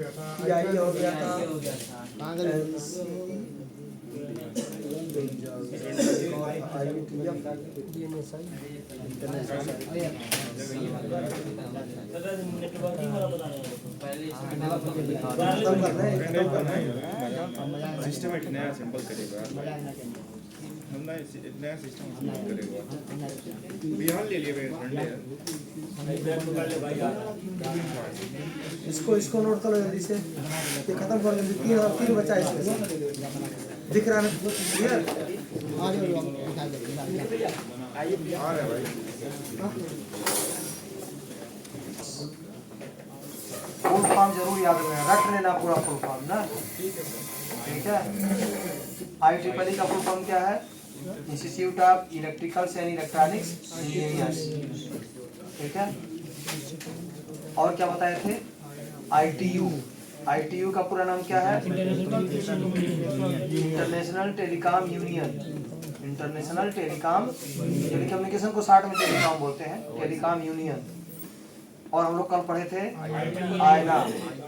TIE हो गया था, सिस्टम नया सिंपल करेगा हम नया सिस्टम करेगा बिहार ले लिए इसको नोट करो जल्दी से, ये खत्म कर जल्दी। तीन बचा है इसमें से, दिख रहा है क्लियर? आ रहा है भाई। फुल फॉर्म जरूर याद रखना, रख लेना पूरा फुल फॉर्म ना, ठीक है? IEEE का फुल फॉर्म क्या है? Institute of electricals and electronics engineers, ठीक है? और क्या बताए थे? ITU का पूरा नाम क्या है? International telecom union. International telecom, telecommunication को शॉर्ट में टेलीकॉम बोलते हैं, टेलीकॉम यूनियन। और हम लोग कल पढ़े थे आईना,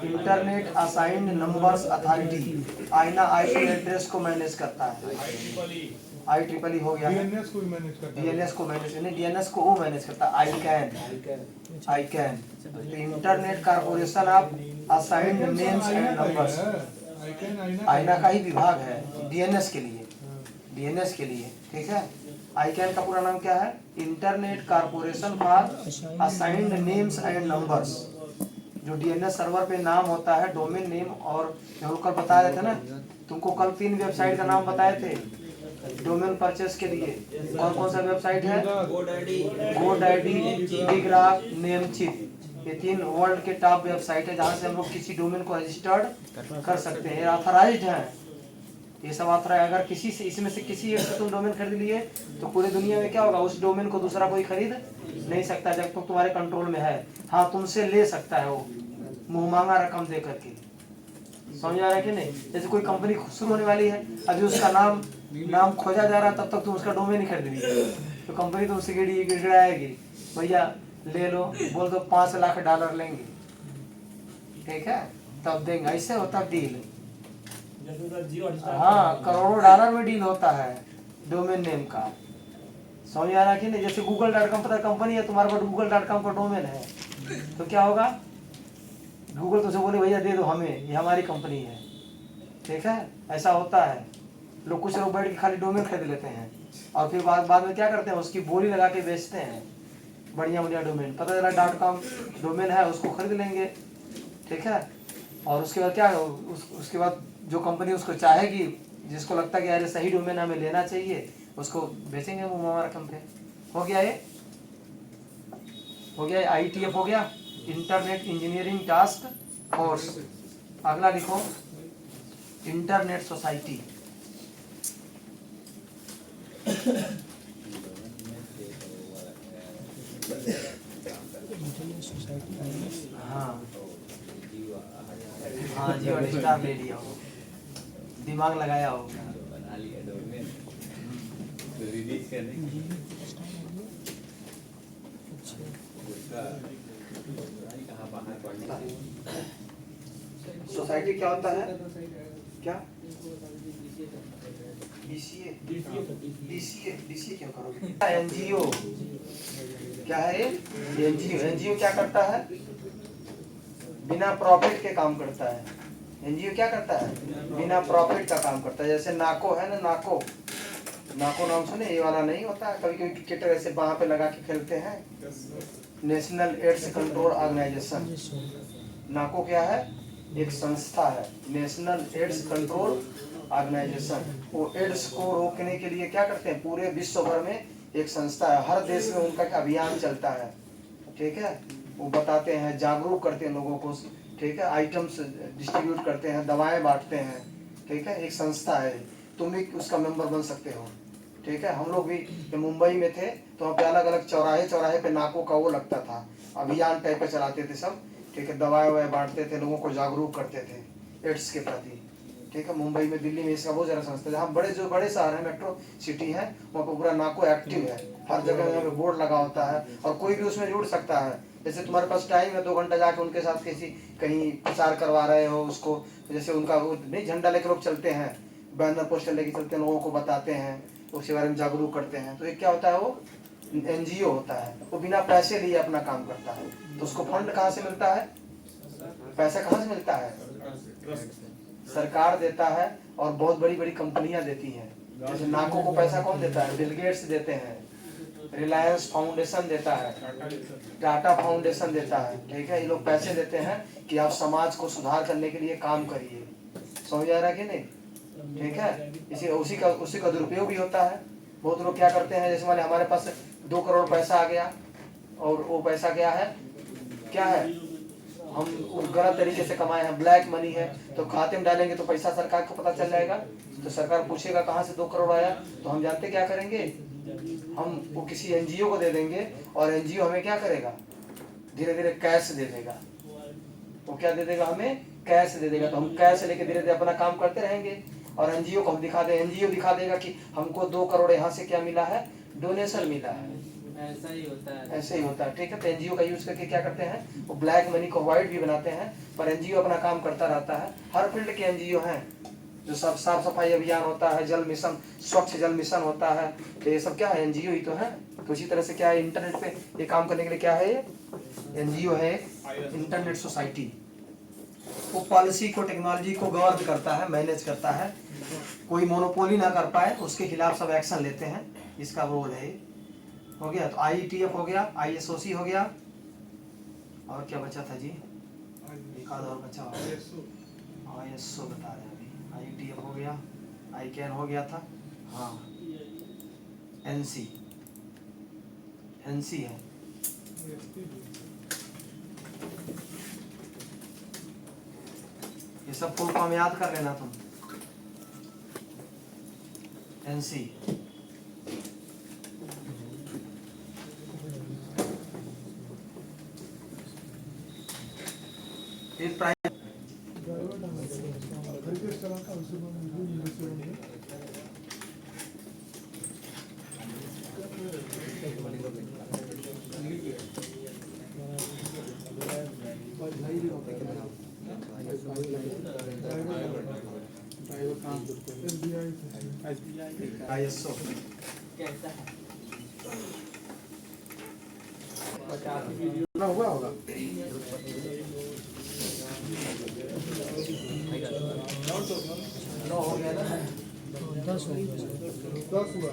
इंटरनेट असाइंड नंबर्स अथॉरिटी। आईना IP एड्रेस को मैनेज करता है। IEEE हो गया, DNS को मैनेज को वो मैनेज करता है, ICANN। तो internet corporation of assigned names and numbers, आईना का ही विभाग है DNS के लिए, ठीक है? ICANN का पूरा नाम क्या है? Internet corporation for assigned names and numbers. जो DNS सर्वर पे नाम होता है, डोमेन नेम, और हम कल बता रहे थे ना तुमको, कल 3 वेबसाइट का नाम बताए थे डोमेन परचेस के लिए। कौन सा वेबसाइट है? GoDaddy, Biggraph, Namecheap। ये 3 वर्ल्ड के टॉप वेबसाइट है जहाँ से हम लोग किसी डोमेन को रजिस्टर्ड कर सकते हैं, ऑथराइज्ड है ये सब। ऑथराइज अगर किसी से, इसमें से किसी एक से तुम डोमेन खरीद लिए तो पूरे दुनिया में क्या होगा, उस डोमेन को दूसरा कोई खरीद नहीं सकता जब तक तुम्हारे कंट्रोल में है। हाँ, तुमसे ले सकता है वो मुंह मांगा रकम दे करके, समझ आ रहा है कि नहीं? जैसे कोई कंपनी शुरू होने वाली है, अभी उसका नाम खोजा जा रहा है, तब तक तुम उसका डोमेन ही खरीद लीजिए, तो कंपनी तुमसे गिड़गिड़ाएगी, भैया ले लो, बोल दो $5 लाख लेंगे, ठीक है? तब देंगे। ऐसे होता डील। हाँ, करोड़ों डॉलर में डील होता है डोमेन नेम का, समझ आ रहा है कि नहीं? जैसे Google.com, पता कंपनी है तुम्हारे पास, Google.com का डोमेन है, तो क्या होगा? गूगल तुझे बोले भैया दे दो हमें, ये हमारी कंपनी है, ठीक है? ऐसा होता है। कुछ लोग बैठ के खाली डोमेन खरीद लेते हैं और फिर बाद में क्या करते हैं, उसकी बोली लगा के बेचते हैं। बढ़िया डोमेन, पता चला .com डोमेन है, उसको खरीद लेंगे, ठीक है? और उसके बाद क्या, उसके बाद जो कंपनी उसको चाहेगी, जिसको लगता है कि यार सही डोमेन हमें लेना चाहिए, उसको बेचेंगे वो हमारा कंपनी। हो गया ये, IETF हो गया, इंटरनेट इंजीनियरिंग टास्क फोर्स। अगला लिखो, इंटरनेट सोसाइटी। हाँ जी, और स्टार ले लिया हो, दिमाग लगाया हो। सोसाइटी क्या होता है? क्या? DCA क्यों करोगे? NGO क्या है? NGO क्या करता है? बिना प्रॉफिट के काम करता है। NGO क्या करता है? बिना प्रॉफिट का काम करता है। जैसे नाको है ना, नाको नाम सुने? ये वाला नहीं होता, कभी कभी क्रिकेटर ऐसे बाह पे लगा के खेलते हैं, नेशनल एड्स कंट्रोल ऑर्गेनाइजेशन। नाको क्या है? एक संस्था है, नेशनल एड्स कंट्रोल ऑर्गेनाइजेशन। वो एड्स को रोकने के लिए क्या करते हैं, पूरे विश्व भर में एक संस्था है, हर देश में उनका अभियान चलता है, ठीक है? वो बताते हैं, जागरूक करते हैं लोगों को, ठीक है? आइटम्स डिस्ट्रीब्यूट करते हैं, दवाएं बांटते हैं, ठीक है? एक संस्था है, तुम भी उसका मेंबर बन सकते हो, ठीक है? हम लोग भी जब मुंबई में थे तो वहाँ पे अलग अलग चौराहे पे नाकों का वो लगता था, अभियान टाइप का चलाते थे सब, ठीक है? दवाएं बांटते थे, लोगों को जागरूक करते थे एड्स के प्रति, ठीक है? मुंबई में, दिल्ली में इसका बहुत ज़्यादा संस्था है। जहाँ बड़े शहर है, मेट्रो सिटी है, वहाँ पर पूरा नाको एक्टिव है, हर जगह यहाँ पे बोर्ड लगा होता है और कोई भी उसमें जुड़ सकता है। जैसे तुम्हारे पास टाइम है 2 घंटा जाके उनके साथ किसी कहीं प्रचार करवा रहे हो उसको, जैसे उनका वो नहीं झंडा लेकर लोग चलते हैं, बैनर पोस्टर लेके चलते हैं, लोगों को बताते हैं, उसके बारे में जागरूक करते हैं, तो ये क्या होता है, वो एनजीओ होता है, वो बिना पैसे लिए अपना काम करता है। तो उसको फंड कहाँ से मिलता है, पैसा कहाँ से मिलता है, सरकार देता है और बहुत बड़ी बड़ी कंपनियां देती हैं। जैसे नाको को पैसा कौन देता है, बिल गेट्स देते हैं, रिलायंस फाउंडेशन देता है, टाटा फाउंडेशन देता है, ठीक है, ये लोग पैसे देते हैं कि आप समाज को सुधार करने के लिए काम करिए। समझ आ रहा है कि नहीं, ठीक है, उसी का दुरुपयोग भी होता है। बहुत लोग क्या करते हैं, जैसे मान हमारे पास 2 करोड़ पैसा आ गया और वो पैसा क्या है, हम गलत तरीके से कमाए हैं, ब्लैक मनी है, तो खाते में डालेंगे तो पैसा सरकार को पता चल जाएगा, तो सरकार पूछेगा कहाँ से 2 करोड़ आया, तो हम जानते क्या करेंगे, हम वो किसी एनजीओ को दे देंगे और एनजीओ हमें क्या करेगा, धीरे धीरे कैश दे देगा। वो क्या दे देगा, हमें कैश दे देगा, तो हम कैश लेके धीरे धीरे अपना काम करते रहेंगे और एनजीओ को हम दिखा दे, एनजीओ दिखा देगा कि हमको 2 करोड़ यहाँ से क्या मिला है, डोनेशन मिला है। ऐसा ही होता है, ऐसे ही होता है, ठीक है। तो एनजीओ का यूज करके क्या करते हैं, वो ब्लैक मनी को व्हाइट भी बनाते हैं, पर एनजीओ अपना काम करता रहता है। हर फील्ड के एनजीओ हैं, जो सब साफ सफाई अभियान होता है, जल मिशन, स्वच्छ जल मिशन होता है, तो ये सब क्या है, एनजीओ ही तो है। तो इसी तरह से क्या है, इंटरनेट पे ये काम करने के लिए क्या है, ये एनजीओ है, इंटरनेट सोसाइटी। वो पॉलिसी को, टेक्नोलॉजी को गवर्न करता है, मैनेज करता है, कोई मोनोपोली ना कर पाए उसके खिलाफ सब एक्शन लेते हैं, इसका रोल है। हो गया, तो IETF हो गया, ISOC हो गया, और क्या बचा था जी, एक आध और बचा हुआ, ISO बता रहे हैं अभी, IETF हो गया, ICANN हो गया था, हाँ, NC है, ये सब फुल फॉर्म याद कर लेना तुम। NC फिर प्राइम ISO कैसा है, ना हुआ होगा, नो हो गया ना, 10 हुआ।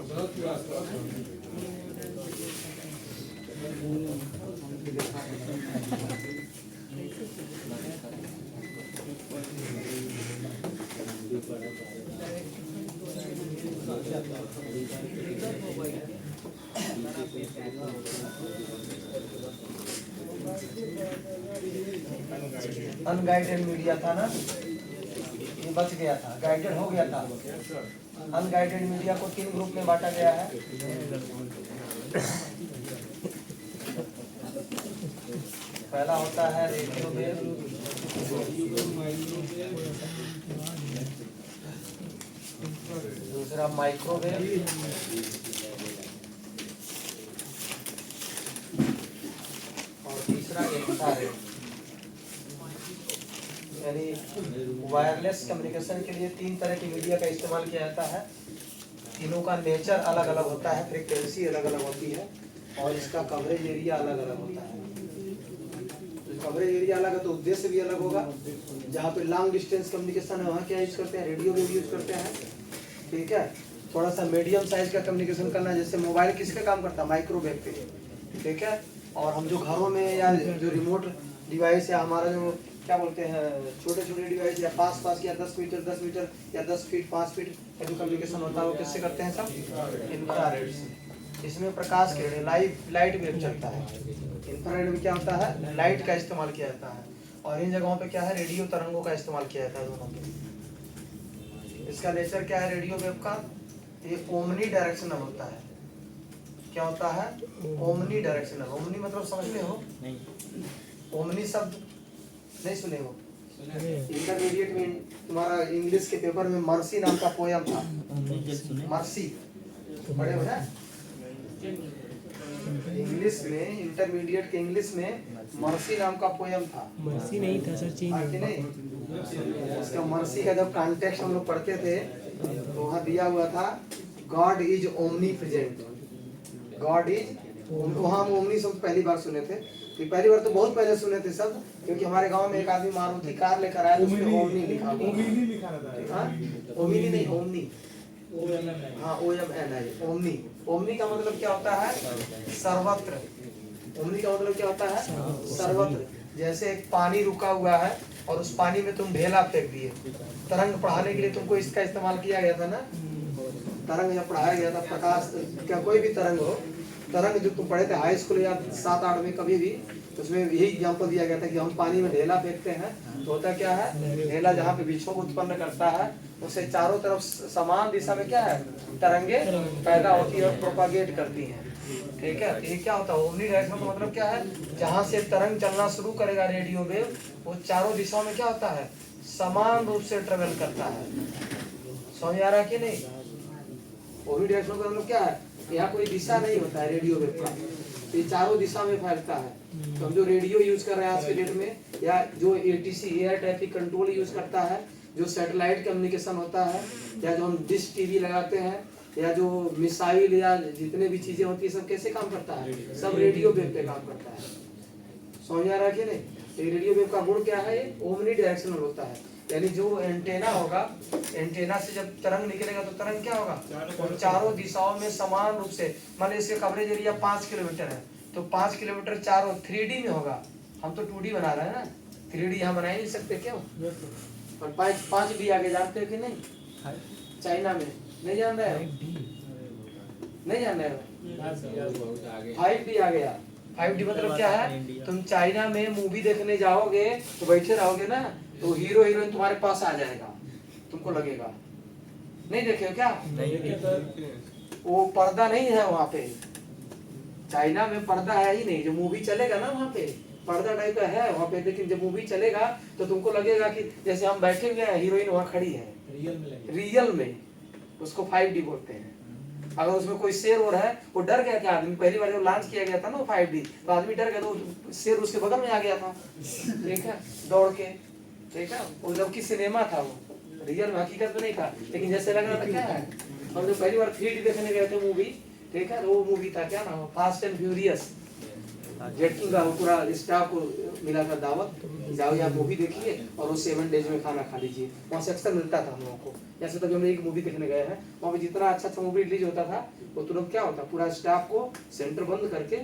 अनगाइडेड मीडिया था ना, ये बच गया था, गाइडेड हो गया था। अनगाइडेड मीडिया को 3 ग्रुप में बांटा गया है। पहला होता है रेडियो वेव, दूसरा माइक्रोवेव, और तीसरा इंफ्रारेड। यानी वायरलेस कम्युनिकेशन के लिए 3 तरह की मीडिया का इस्तेमाल किया जाता है। तीनों का नेचर अलग अलग होता है, फ्रीक्वेंसी अलग अलग होती है, और इसका कवरेज एरिया अलग अलग होता है। कवरेज एरिया अलग है तो उद्देश्य भी अलग होगा। जहाँ पे लॉन्ग डिस्टेंस कम्युनिकेशन है वहाँ क्या यूज करते हैं, रेडियो वेव यूज करते हैं, ठीक है। थोड़ा सा मीडियम साइज का कम्युनिकेशन करना, जैसे मोबाइल किस पे काम करता है, माइक्रोवेव पे, ठीक है। और हम जो घरों में या जो रिमोट डिवाइस या हमारा जो क्या बोलते हैं छोटे छोटे डिवाइस या पास या 10 मीटर या 10 फीट 5 फीट का जो कम्युनिकेशन होता है वो किससे करते हैं सब, इंफ्रारेड से। इसमें प्रकाश किरण लाइट वेव चलता है। इंफ्रारेड में क्या होता है, लाइट का इस्तेमाल किया जाता है, और इन जगहों पे क्या है, रेडियो तरंगों का इस्तेमाल किया जाता है दोनों पे। इसका नेचर क्या है रेडियो वेव का, ये ओमनी डायरेक्शनल होता है। क्या होता है, ओमनी डायरेक्शनल। ओमनी मतलब समझते हो, ओमनी शब्द नहीं सुने हो, इंटरमीडिएट में तुम्हारा इंग्लिश के पेपर में मर्सी नाम का पोयम था, मर्सी पढ़े हो ना, इंग्लिश में, इंटरमीडिएट के इंग्लिश में मर्सी नाम का पोयम था। मर्सी नहीं था सर, चेंज हाँ कि नहीं? उसका मर्सी का जब कॉन्टेक्स्ट हम लोग पढ़ते थे तो वहाँ दिया हुआ था God is omni present, God is, वहाँ हम ओमनी शब्द पहली बार सुने थे। तो पहली बार तो बहुत पहले सुने थे सब, क्योंकि हमारे गांव में एक आदमी मारुति कार लेकर आया तो उसमें ओमनी लिखा हुआ। ओमनी नहीं, ओमनी, हाँ OMN है, ओमनी। ओमनी का मतलब क्या होता है? सर्वत्र। ओमनी का मतलब क्या होता है? सर्वत्र। जैसे एक पानी रुका हुआ है और उस पानी में तुम ढेला फेंक दिए, तरंग पढ़ाने के लिए तुमको इसका इस्तेमाल किया गया था ना। तरंग जब पढ़ाया गया था, प्रकाश क्या कोई भी तरंग हो, तरंग जो तुम पढ़े थे हाई स्कूल या 7-8 में कभी भी, उसमें यही एग्जाम्पल दिया गया था कि हम पानी में ढेला फेंकते हैं तो होता क्या है, ढेला जहाँ पे विक्षोभ उत्पन्न करता है उसे चारों तरफ समान दिशा में क्या है, तरंगे पैदा होती है और प्रोपागेट करती हैं। ठीक है, ये क्या होता है ओमनी डायरेक्शन का मतलब क्या है? जहाँ से तरंग चलना शुरू करेगा रेडियो वेव, वो चारों दिशाओं में क्या होता है, समान रूप से ट्रेवल करता है। समझ आ रहा है कि नहीं? ओमनी डायरेक्शन का मतलब क्या है? यहाँ कोई दिशा नहीं होता है रेडियो वेव का, ये चारों दिशा में फैलता है। तो हम जो रेडियो यूज कर रहे हैं आज के डेट में, या जो ATC air traffic control use करता है, जो सैटेलाइट कम्युनिकेशन होता है, या जो हम डिश TV लगाते हैं, या जो मिसाइल या जितने भी चीजें होती है सब कैसे काम करता है? सब रेडियो वेव पे काम करता है। समझ आ रहा है कि नहीं? ये रेडियो वेव का गुण क्या है? ये ओमनी डायरेक्शनल होता है, यानी जो एंटेना होगा, एंटेना से जब तरंग निकलेगा तो तरंग क्या होगा, और चारों दिशाओं में समान रूप से, मान लीजिए इसका कवरेज एरिया 5 किलोमीटर है तो 5 किलोमीटर चारों 3D में होगा। हम तो 2D बना रहे हैं ना, 3D यहाँ बना ही नहीं सकते क्यों? और 5D आगे जानते हो कि नहीं? चाइना में नहीं जान रहे हो? नहीं जान रहे हो? 5D आ गया। 5D मतलब क्या है? तुम चाइना में मूवी देखने जाओगे तो बैठे रहोगे ना, तो हीरो हीरोइन तुम्हारे पास आ जाएगा, तुमको लगेगा। नहीं देखे हो क्या? वो पर्दा नहीं है वहाँ पे, चाइना में पर्दा है ही नहीं। जो मूवी चलेगा ना वहाँ पे पर्दा टाइप का है वहाँ पे, लेकिन जब मूवी चलेगा तो तुमको लगेगा कि जैसे हम बैठे हुए हैं, हीरोइन वहाँ खड़ी है रियल में। उसको 5D बोलते हैं। अगर उसमें कोई शेर और है, वो डर गया था आदमी, पहली बार जब लॉन्च किया गया था ना 5D, तो आदमी डर गया, तो शेर उसके बगल में आ गया था, ठीक है, दौड़ के। ठीक है, वो जबकि सिनेमा था, वो रियल में हकीकत में नहीं था, लेकिन जैसे लग रहा था क्या है। हम जब पहली बार 3D देखने गए थे मूवी, ठीक है, तो वो मूवी था क्या नाम, फास्ट एंड फ्यूरियस। जेटकिंग का पूरा स्टाफ को मिला था दावत, जाओ यहाँ मूवी देखिए और वो 7 डेज में खाना खा लीजिए। वहाँ से अक्सर मिलता था हम लोगों को। जैसे तभी हम एक मूवी देखने गए हैं, वहाँ पे जितना अच्छा मूवी रिलीज होता था वो तुरंत क्या होता, पूरा स्टाफ को सेंटर बंद करके,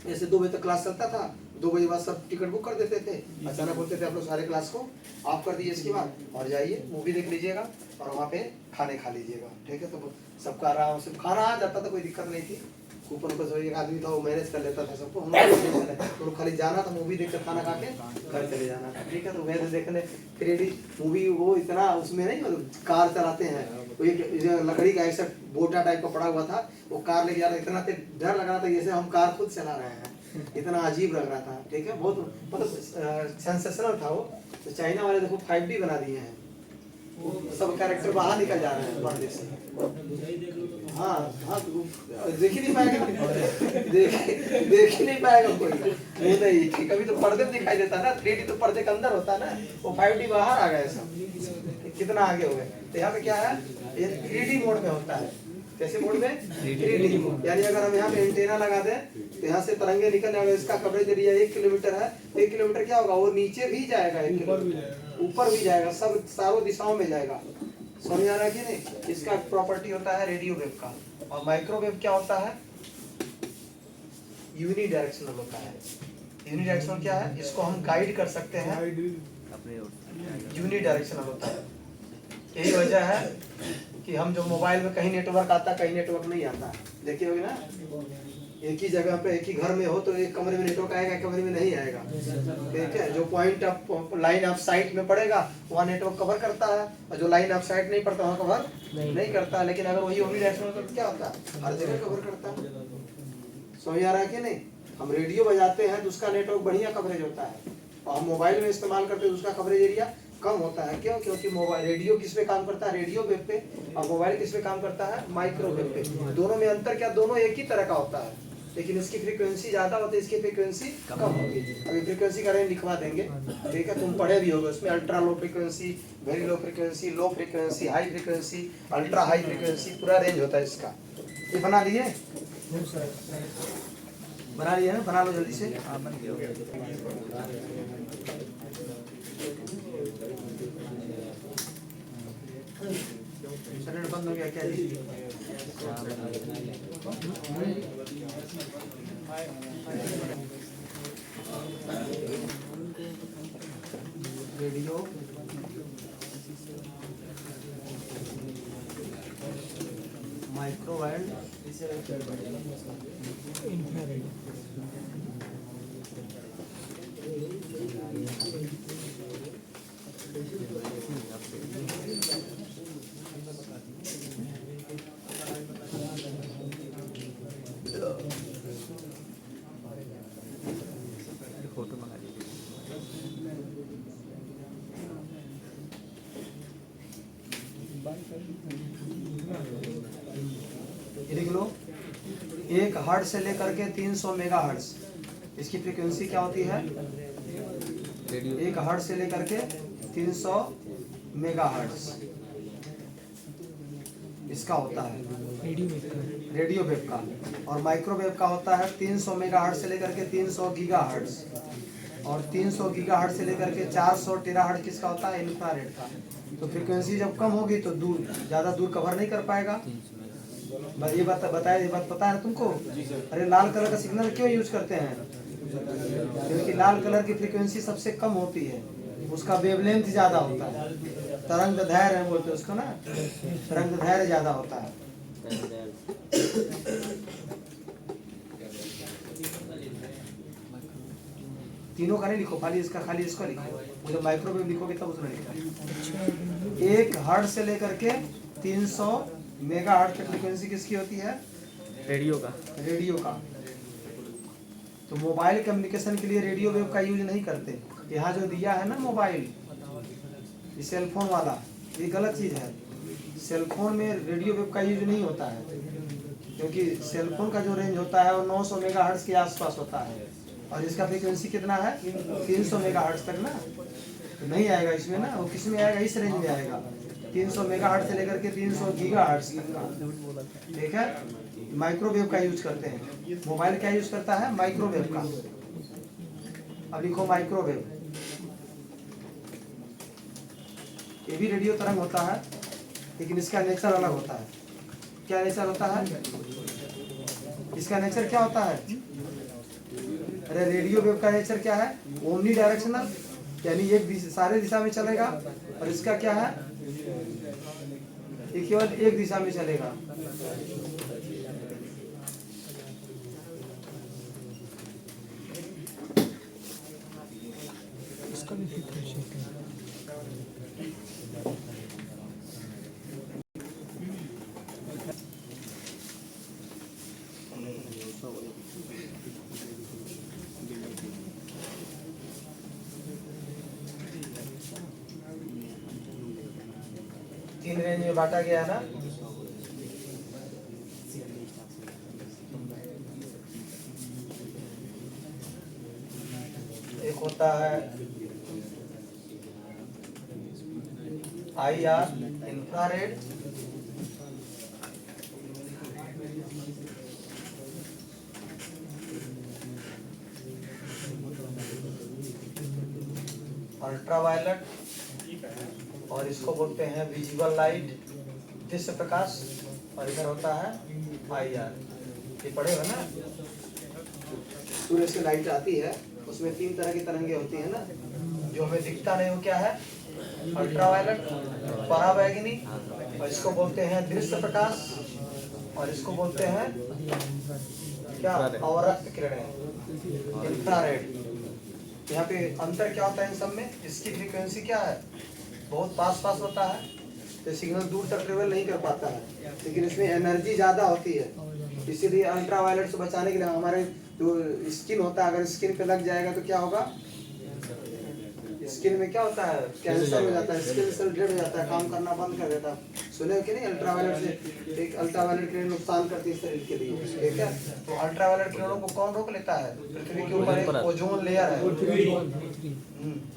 जैसे 2 बजे तक क्लास चलता था, 2 बजे बाद सब टिकट बुक कर देते थे। अचानक बोलते थे आप लोग सारे क्लास को ऑफ कर दीजिए इसके बाद और जाइए मूवी देख लीजिएगा और वहाँ पे खाने खा लीजिएगा। ठीक है, तो सबका आराम से खाना आ जाता था, कोई दिक्कत नहीं थी। ऊपर ऊपर एक आदमी था वो मैनेज कर लेता था सबको, हम लोग खाली जाना था, मूवी देखकर खाना खा के घर चले जाना था। ठीक है, तो वैसे देखने 3D मूवी, वो इतना उसमें नहीं, मतलब कार चलाते हैं, वो एक लकड़ी का ऐसा बोटा टाइप का पड़ा हुआ था, वो कार लेके जा रहा, इतना डर लग रहा था जैसे हम कार खुद चला रहे हैं, इतना अजीब लग रहा था। ठीक है, बहुत मतलब सेंसेशनल था वो। तो चाइना वाले देखो 5D बना दिए हैं, सब कैरेक्टर बाहर निकल जा रहे हैं पर्दे से। हाँ हाँ, देख ही नहीं पाएगा, देख ही नहीं पाएगा कोई, वो नहीं, कभी तो पर्दे में दिखाई देता ना, 3D तो पर्दे के अंदर होता ना, वो 5D बाहर आ गए सब, कितना आगे हो गए। तो यहाँ पे क्या है, ये 3D मोड में होता है। कैसे मोड में? 3D मोड, यानी अगर हम यहाँ पे एंटेना लगा दें तो यहाँ से तरंगे निकलने वाले, इसका कवरेज एरिया 1 किलोमीटर है, 1 किलोमीटर क्या होगा, वो नीचे भी जाएगा, 1 किलोमीटर ऊपर भी जाएगा, सब चारों दिशाओं में जाएगा। समझ आ रहा है कि नहीं? इसका प्रॉपर्टी होता है रेडियो वेव का। और माइक्रोवेव क्या होता है, यूनि डायरेक्शनल होता है। यूनि डायरेक्शनल क्या है, इसको हम गाइड कर सकते हैं, यूनि डायरेक्शनल होता है। यही वजह है कि हम जो मोबाइल में कहीं नेटवर्क आता कहीं नेटवर्क नहीं आता, देखिए होगी ना, एक ही जगह पे एक ही घर में हो तो एक कमरे में नेटवर्क आएगा, एक कमरे में नहीं आएगा। ठीक है, जो point of line of site में पड़ेगा वहाँ नेटवर्क कवर करता है, और जो लाइन ऑफ साइट नहीं पड़ता वहाँ कवर नहीं करता। लेकिन अगर वही ओमनी डायरेक्शनल तो क्या होता है, हर जगह कवर करता है। समझ आ रहा है कि नहीं? हम रेडियो बजाते हैं तो उसका नेटवर्क बढ़िया कवरेज होता है, और हम मोबाइल में इस्तेमाल करते हैं उसका कवरेज एरिया कम होता है। क्यों? क्योंकि मोबाइल रेडियो किस पे काम करता है, रेडियो वेव पे, और मोबाइल किस पे काम करता है, माइक्रोवेव पे। दोनों में अंतर क्या, दोनों एक ही तरह का होता है, लेकिन इसकी फ्रीक्वेंसी ज्यादा होती है, इसकी फ्रीक्वेंसी कम होती है। अभी फ्रीक्वेंसी का रेंज लिखवा देंगे, ठीक है, तुम पढ़े भी होगे उसमें। Ultra low frequency, very low frequency, low frequency, high frequency, ultra high frequency, पूरा रेंज होता है इसका। ये बना लिए, बना लिए ना, बना लो जल्दी से। इंटरनेट बंद हो गया क्या जी? रेडियो माइक्रोवेव इंफ्रारेड देख लो, 1 हर्ट्ज से लेकर के 300 मेगा हर्ट्ज, इसकी फ्रीक्वेंसी क्या होती है? 1 हर्ट्ज से लेकर के 300 मेगा हर्ट्ज इसका होता है रेडियो वेव का। और माइक्रोवेव का होता है 300 मेगा हर्ट्ज से लेकर के 300 गीगा हर्ट्ज, और 300 गीगा हर्ट्ज से लेकर के 400 टेरा हर्ट्ज किसका होता है? इंफ्रारेड का। तो फ्रीक्वेंसी जब कम होगी तो दूर, ज़्यादा दूर कवर नहीं कर पाएगा। ये बात बताया, ये बात पता है तुमको? अरे लाल कलर का सिग्नल क्यों यूज करते हैं? क्योंकि लाल कलर की फ्रीक्वेंसी सबसे कम होती है, उसका वेवलेंथ ज्यादा होता है, तरंग दैर्घ्य बोलते हैं उसको ना, तरंग दैर्घ्य ज्यादा होता है। तीनों का नहीं लिखो, खाली इसका, खाली इसको लिखो। जब माइक्रोवेव लिखोगे तब उसमें लिखो। 1 हर्ट्ज से लेकर के 300 मेगा हर्ट्ज तक फ्रीक्वेंसी किसकी होती है? रेडियो का। रेडियो का। तो मोबाइल कम्युनिकेशन के लिए रेडियो वेव का यूज नहीं करते। यहाँ जो दिया है ना मोबाइल, ये सेलफोन वाला, ये गलत चीज है। सेलफोन में रेडियो वेव का यूज नहीं होता है, क्योंकि सेलफोन का जो रेंज होता है वो 900 मेगा हर्ट्ज के आसपास होता है, और इसका फ्रीक्वेंसी कितना है? 300 मेगा हर्ट्ज तक ना, तो नहीं आएगा इसमें ना। वो किस में आएगा? इस रेंज में आएगा, 300 मेगा हर्ट्ज से लेकर के 300 गीगा हर्ट्ज तक का। ठीक है, माइक्रोवेव का यूज करते हैं। मोबाइल क्या यूज करता है? माइक्रोवेव का। अब लिखो माइक्रोवेव। ये भी रेडियो तरंग होता है, लेकिन इसका नेचर अलग होता है। क्या नेचर होता है इसका? नेचर क्या होता है? अरे रेडियो वेव का नेचर क्या है? ओमनी डायरेक्शनल, यानी एक सारे दिशा में चलेगा। और इसका क्या है? ये केवल एक दिशा में चलेगा। इसका भी फ्रीक्वेंसी है। तीन रेंज में बांटा गया है ना। एक होता है IR इंफ्रारेड, अल्ट्रावायलेट, और इसको बोलते हैं विजिबल लाइट, दृश्य प्रकाश। और इधर होता है IR। ये पढ़ेगा ना, सूर्य से लाइट आती है, उसमें 3 तरह की तरंगे होती है ना, जो हमें दिखता नहीं वो क्या है? अल्ट्रावायलेट, पराबैंगनी, और इसको बोलते हैं दृश्य प्रकाश, और इसको बोलते हैं क्या? अवरक्त किरणें, इंफ्रारेड। यहाँ पे अंतर क्या होता है इन सब में? इसकी फ्रीक्वेंसी क्या है? बहुत पास होता है, तो सिग्नल दूर तक ट्रेवल नहीं कर पाता है, लेकिन इसमें एनर्जी ज़्यादा होती है। इसीलिए अल्ट्रावायलेट से बचाने के लिए हमारे जो स्किन होता है, अगर स्किन पे लग जाएगा तो क्या होगा? स्किन में क्या होता है, कैंसर हो जाता है, स्किन सेल डेड हो जाता है, काम करना बंद कर देता है। सुने हो कि नहीं, अल्ट्रावायलेट से एक अल्ट्रावायलेट किरण नुकसान करती है शरीर के लिए, ठीक है। तो अल्ट्रावायलेट किरणों को कौन रोक लेता है? पृथ्वी के ऊपर एक ओजोन लेयर है,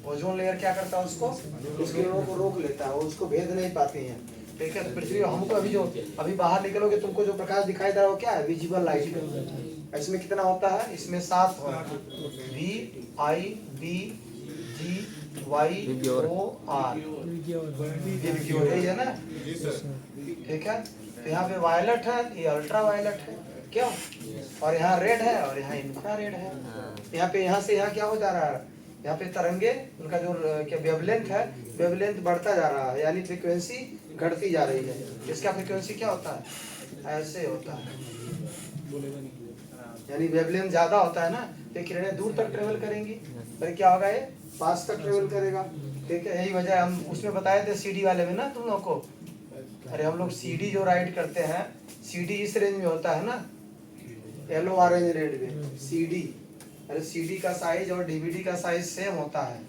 ओजोन लेयर क्या करता है, उसको उस किरणों को रोक लेता है, वो उसको भेद नहीं पाती हैं, ठीक है। तो पृथ्वी हमको अभी बाहर निकलोगे तुमको जो प्रकाश दिखाई दे रहा है वो क्या है, विजिबल लाइट। इसमें कितना होता है, इसमें 7 VIBGYOR यही है ना, ठीक है। तो यहाँ पे वायलेट है, ये अल्ट्रा वायलेट है, क्यों? और यहाँ रेड है और यहाँ इंफ्रारेड है। यहाँ पे यहाँ से यहाँ क्या हो जा रहा है, यहाँ पे तरंगे उनका जो क्या वेवलेंथ है, वेवलेंथ बढ़ता जा रहा है, यानी फ्रीक्वेंसी घटती जा रही है। इसका फ्रीक्वेंसी क्या होता है, ऐसे होता है, यानी वेवलेंथ ज्यादा होता है ना, तो किरणें दूर तक ट्रेवल करेंगी, पर क्या होगा, ये पास तक ट्रेवल करेगा, ठीक है। यही वजह हम उसमें बताए थे सीडी वाले में ना तुम लोग को। अरे हम लोग सीडी जो राइड करते हैं, सीडी इस रेंज में होता है ना, येलो ऑरेंज रेड में सीडी। अरे सीडी का साइज और डीवीडी का साइज सेम होता है,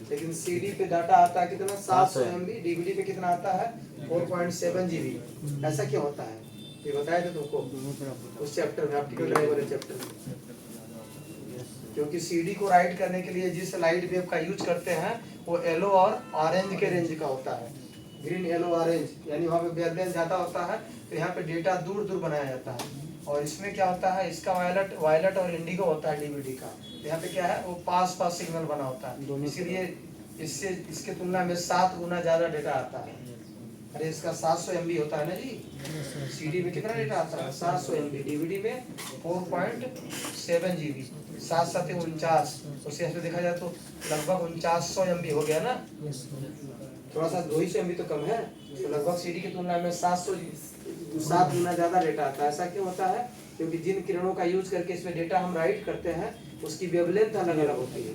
लेकिन सीडी पे डाटा आता है कितना, 700 MB, डीवीडी पे कितना आता है, 4.7 GB। ऐसा क्यों होता है, ये बताया था तुमको उस चैप्टर में, ऑप्टिकल ड्राइव वाले चैप्टर में। क्योंकि सीडी को राइट करने के लिए जिस लाइट वेव का यूज करते हैं वो येलो और ऑरेंज के रेंज का होता है, ग्रीन येलो ऑरेंज, यानी वहाँ पे वेवलेंथ ज्यादा होता है, तो यहाँ पे डेटा दूर दूर बनाया जाता है। और इसमें क्या होता है, इसका वायलेट और इंडिगो होता है डीवीडी का, यहाँ पे क्या है, वो पास सिग्नल बना होता है, इसीलिए इससे इसके तुलना में 7 गुना ज्यादा डेटा आता है। अरे इसका 700 MB होता है ना जी, सीडी में कितना डेटा आता है, 700 MB, डीवीडी में 4.7 GB, 7 7 49, उसी से देखा जाए तो लगभग 4900 MB हो गया ना, थोड़ा सा 200 MB तो कम है, तो लगभग सीडी की तुलना में 7 गुना ज्यादा डेटा आता है। ऐसा क्यों होता है, क्योंकि जिन किरणों का यूज करके इसमें डेटा हम राइट करते हैं उसकी वेवलेंथ अलग अलग होती है।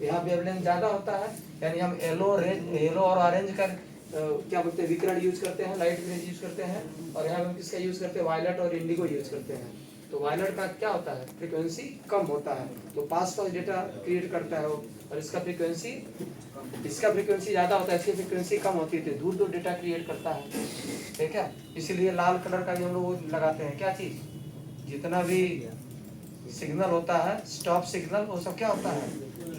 यहाँ वेवलेंथ ज्यादा होता है, यानी हम येलो और ऑरेंज का क्या बोलते हैं, विकिरण यूज करते हैं, लाइट रेंज यूज करते हैं, और यहाँ हम किसका यूज करते हैं, वायलेट और इंडिगो यूज करते हैं। तो वायलेट का क्या होता है, फ्रीक्वेंसी कम होता है, तो पास डेटा क्रिएट करता है वो, और इसका फ्रीक्वेंसी ज्यादा होता है, इसकी फ्रीक्वेंसी कम होती है, दूर दूर डेटा क्रिएट करता है, ठीक है। इसीलिए लाल कलर का भी हम लोग लगाते हैं, क्या चीज, जितना भी सिग्नल होता है, स्टॉप सिग्नल, वो सब क्या होता है,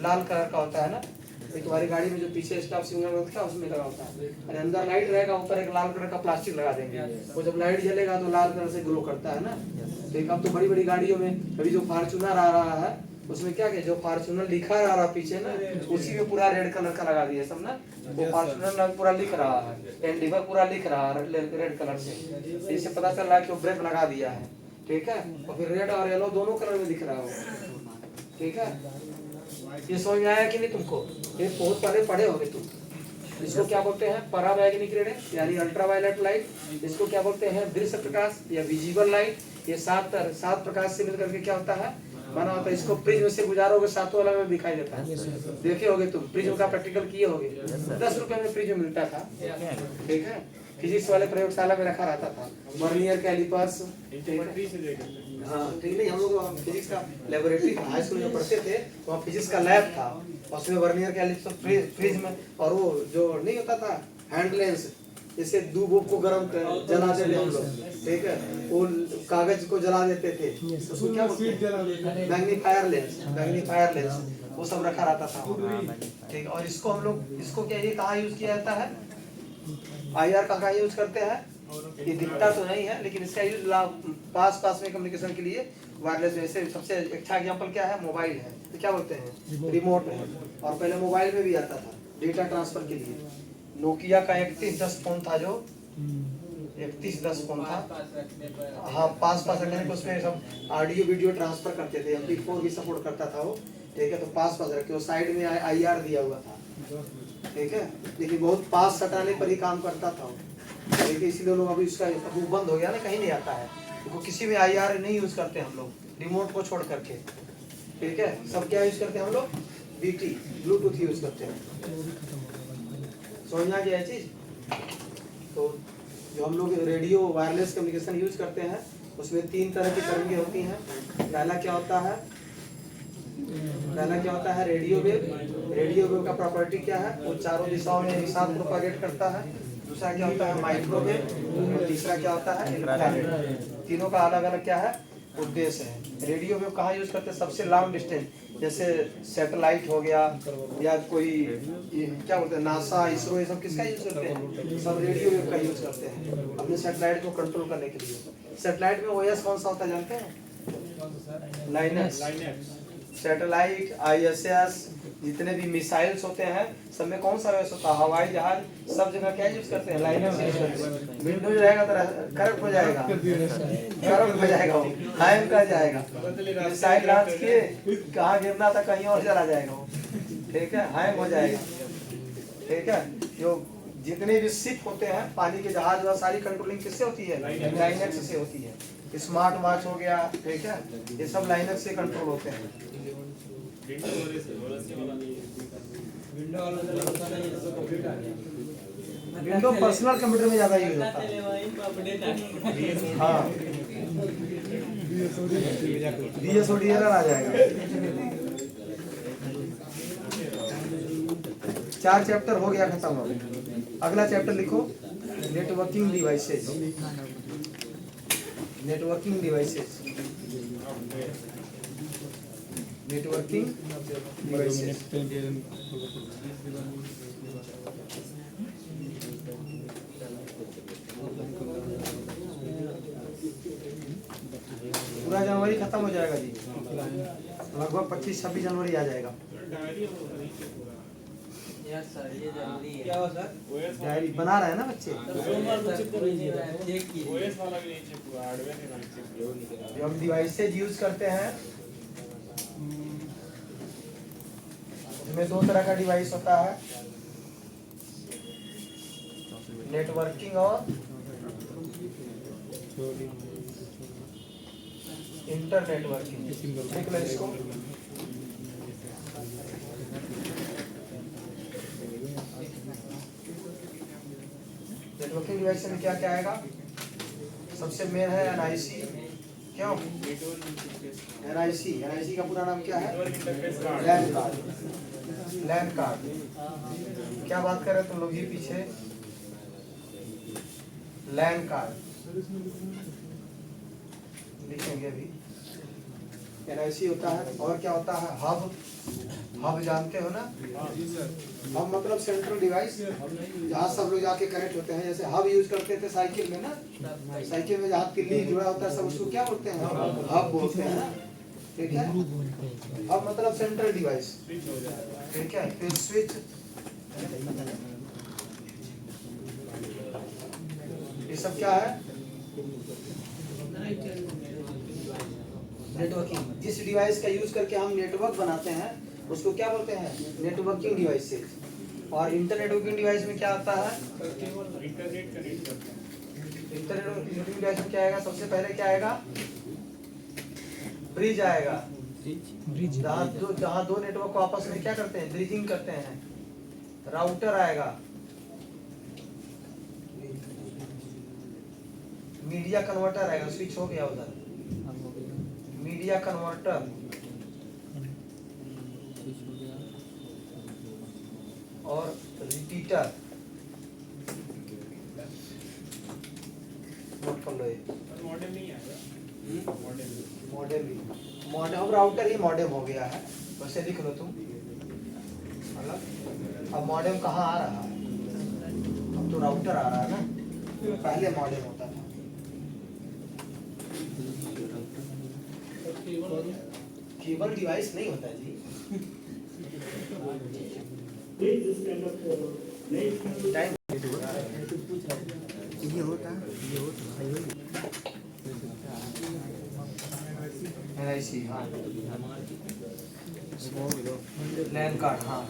लाल कलर का होता है ना। तुम्हारी गाड़ी में जो पीछे स्टॉप सिग्नल होता है उसमें लगा होता है, अरे अंदर लाइट रहेगा, ऊपर एक लाल कलर का प्लास्टिक लगा देंगे, वो जब लाइट जलेगा तो लाल कलर से ग्लो करता है ना। तो अब तो बड़ी बड़ी गाड़ियों में अभी जो फॉर्च्यूनर आ रहा है उसमें क्या है, जो फॉर्च्यूनर लिखा आ रहा पीछे ना, उसी में पूरा रेड कलर का लगा दिया सब ना, वो फॉर्च्यूनर पूरा लिख रहा है, एंडीवर पूरा लिख रहा है रेड कलर से, इससे पता चल रहा है कि वो ब्रेक लगा दिया है, ठीक है। और फिर रेड और येलो दोनों कलर में दिख रहा हो, ठीक है। ये समझ में आया कि नहीं तुमको, ये बहुत पहले पढ़े होगे तुम। इसको क्या बोलते हैं, पराबैंगनी किरणें, यानी अल्ट्रावायलेट लाइट। इसको क्या बोलते हैं, दृश्य प्रकाश या विजिबल लाइट। ये 7 प्रकाश से मिलकर के क्या होता है, बना होता है। इसको प्रिज्म से गुजारोगे 7 अलग में दिखाई देता है, देखे होगे तुम, प्रिज्म का प्रैक्टिकल किए होगे, 10 रुपए में प्रिज्म मिलता था, ठीक है। फिजिक्स वाले प्रयोगशाला में रखा रहता था, वर्नियर कैलिपर्स, हाँ ठीक नहीं, हम लोग फिजिक्स का लेबोरेटरी हाई स्कूल में पढ़ते थे, वहाँ फिजिक्स का लैब था, उसमें वर्नियर कैलिपर्स, प्रिज्म, और वो जो नहीं होता था हैंड लेंस, जैसे दूब को गर्म जलाते थे हम लोग, ठीक है, वो कागज को जला देते थे, उसको क्या बोलते हैं, मैग्नीफायर लेंस, वो सब रखा रहता था, ठीक। और इसको हम लोग, इसको क्या, ये कहाँ यूज किया जाता है, IR का कहाँ यूज करते हैं, ये दिखता तो नहीं है, लेकिन इसका यूज पास में कम्युनिकेशन के लिए वायरलेस। जैसे सबसे अच्छा एग्जांपल क्या है, मोबाइल है, तो क्या बोलते हैं, रिमोट है। और पहले मोबाइल में भी आता था डेटा ट्रांसफर के लिए, नोकिया का 3110 फोन था, जो 3110 फोन था, हाँ पास रखने को, उसमें सब ऑडियो वीडियो ट्रांसफर करते थे, MP4 भी सपोर्ट करता था वो, ठीक है। तो पास रखे, वो साइड में IR दिया हुआ था, ठीक है, लेकिन बहुत पास सटाने पर ही काम करता था, ठीक है। इसलिए लोग अभी इसका बंद हो गया ना, कहीं नहीं आता है, तो किसी में IR नहीं यूज करते हम लोग, रिमोट को छोड़ करके, ठीक है। सब क्या यूज करते हैं हम लोग, BT ब्लूटूथ यूज करते हैं, समझ आ गया चीज। तो जो हम लोग रेडियो वायरलेस कम्युनिकेशन यूज करते हैं, उसमें 3 तरह की तरंगे होती हैं। पहला क्या होता है, पहला क्या होता है रेडियो वेव। रेडियो वेव का प्रॉपर्टी क्या है, वो चारों दिशाओं में एक साथ प्रोपागेट करता है। दूसरा क्या होता है माइक्रोवेव, और तीसरा क्या होता है इंफ्रारेड। तीनों का अलग अलग क्या है उद्देश्य है। रेडियो वेव कहाँ यूज करते हैं, सबसे लॉन्ग डिस्टेंस, जैसे सैटेलाइट हो गया या कोई क्या बोलते हैं नासा इसरो, ये सब किसका यूज करते हैं, सब रेडियो वेव का यूज करते हैं अपने सैटेलाइट को कंट्रोल करने के लिए। सैटेलाइट में ओएस कौन सा होता है जानते हैं, लाइनक्स। सैटेलाइट, आईएसएस, जितने भी मिसाइल्स होते हैं सब में कौन सा ओएस होता है, हवाई जहाज, सब जगह क्या यूज करते हैं, लाइनक्स यूज करते हैं। विंडोज रहेगा तो करप्ट हो जाएगा, करप्ट हो जाएगा, हैंग कर जाएगा, मिसाइल लॉन्च किए कहाँ गिरना था कहीं और चला जाएगा वो, ठीक है, हैंग हो जाएगा, ठीक है। जो जितने भी शिप होते हैं पानी के जहाज व सारी कंट्रोलिंग किससे होती है, लाइनक्स से होती है। स्मार्ट वॉच हो गया, ठीक है, ये सब लाइनक्स से कंट्रोल होते हैं। विंडो पर्सनल कंप्यूटर में ज्यादा यूज होता है। हाँ DSODLR आ जाएगा। 4 चैप्टर हो गया खत्म। हो अगला चैप्टर लिखो, networking devices. Networking devices, networking devices. पूरा जनवरी खत्म हो जाएगा जी, लगभग 25-26 जनवरी आ जाएगा। यार सर ये जल्दी है। क्या हुआ सर? डायरी बना रहे हैं ना बच्चे। चेक कीजिए। ओएस वाला भी नहीं चेक हुआ, हार्डवेयर का नहीं चेक हुआ। जो हम डिवाइसेज यूज करते हैं इसमें 2 तरह का डिवाइस होता है, नेटवर्किंग और इंटर नेटवर्किंग। देख लो इसको, नेटवर्किंग डिवाइस में क्या क्या आएगा, सबसे मेन है एनआईसी। क्यों एनआईसी, एनआईसी का पूरा नाम क्या है, लैन कार्ड। लैन कार्ड क्या बात कर रहे हैं तुम लोग, ये पीछे लैन कार्ड लिखेंगे अभी। एनआईसी होता है, और क्या होता है हब। हब जानते हो ना, हब मतलब सेंट्रल डिवाइस, जहाँ सब लोग जाके कनेक्ट होते हैं। जैसे हब यूज करते थे साइकिल में ना, साइकिल में जहाँ तिल्ली जुड़ा होता है सब उसको क्या बोलते हैं, हब बोलते हैं ना, ठीक है। हब मतलब सेंट्रल डिवाइस, ठीक है। फिर स्विच, ये सब क्या है, नेटवर्किंग। जिस डिवाइस का यूज करके हम नेटवर्क बनाते हैं उसको क्या बोलते हैं, नेटवर्किंग डिवाइसेस। और इंटरनेट वर्किंग डिवाइस में क्या आता है, इंटरनेट कनेक्ट करते हैं। इंटरनेट वर्किंग डिवाइस में क्या आएगा, सबसे पहले क्या आएगा, ब्रिज आएगा। जहाँ दो नेटवर्क को आपस में क्या करते हैं, ब्रिजिंग करते हैं। राउटर आएगा, मीडिया कन्वर्टर आएगा, स्विच हो गया उधर, मीडिया कन्वर्टर। और रिपीटर, नोट कर लो ये। मॉडेम नहीं आएगा, मॉडेम, अब राउटर ही मॉडेम हो गया है, वैसे लिख लो तुम। मतलब अब मॉडेम कहाँ आ रहा है, अब तो राउटर आ रहा है ना, पहले मॉडेम होता था। केबल डिवाइस नहीं होता जी, टाइम ये होता एनआईसी, हाँ लैन कार्ड, हाँ